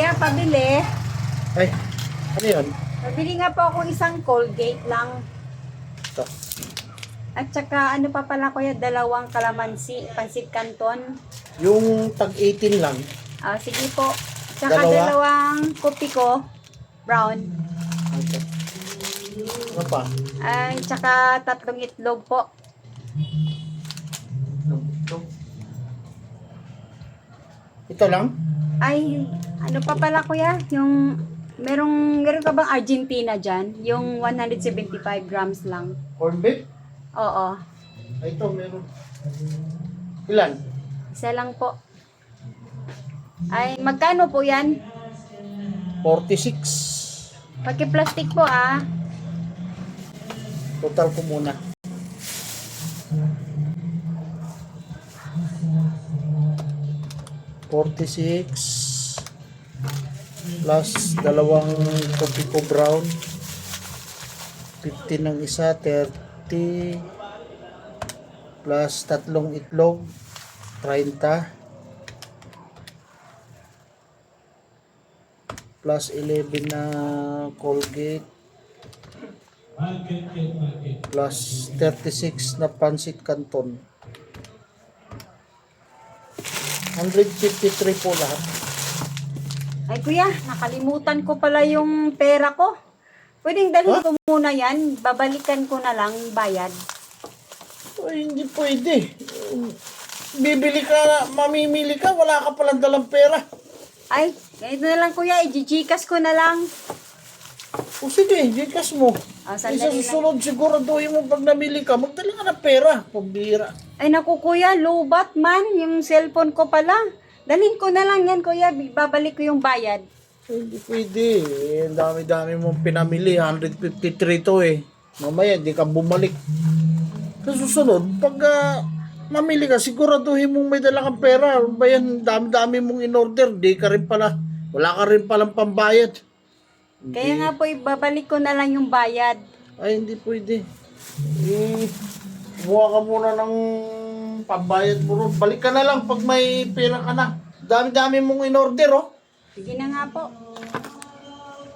Kuya, pabili. Ay, ano yun? Pabili nga po akong isang Colgate lang. Ito. At saka ano pa pala kuya, dalawang kalamansi, pansit canton. Yung tag 18 lang. Sige po. Tsaka Dalawa? dalawang kopi ko, brown. Okay. Ano pa? Ay, tsaka 3 itlog po. Ito lang? Ay, ano pa pala kuya, yung meron ka bang Argentina dyan? Yung 175 grams lang. Corn beef? Oo. Ay, ito, meron. Ilan? Isa lang po. Ay, magkano po yan? 46. Paki-plastic po Total ko muna. $46 plus dalawang kopi ko brown, 15 ng isa, 30 plus tatlong itlog, 30 plus 11 na Colgate plus 36 na pansit canton. 153 po lahat. Ay kuya, nakalimutan ko pala yung pera ko. Pwedeng dalhin ko muna yan, babalikan ko na lang bayad. Ay, hindi pwede. Bibili ka, mamimili ka, wala ka palang dalang pera. Ay, ganito na lang kuya, i-gcash ko na lang. O sige, Gcash mo. Isa Sandali lang. susunod, siguraduhin mo pag namili ka, magdala ka ng pera. Pambira. Ay naku kuya, lowbat man, yung cellphone ko pala. Dalhin ko na lang yan kuya, babalik ko yung bayad. Ay, hindi pwede. Ang dami-dami mong pinamili. 153 to eh. Mamaya, di ka bumalik. Sa susunod, pag mamili ka, siguraduhin mong may dala kang pera. Ano ba yan? Dami-dami mong in-order. Di ka rin pala. Wala ka rin palang pambayad. Kaya nga po, ibabalik ko na lang yung bayad. Ay, hindi pwede. Buha ka muna ng pambayad mo ron. Balik ka na lang pag may pera ka na. Dami-dami mong in-order, oh. Sige na nga po.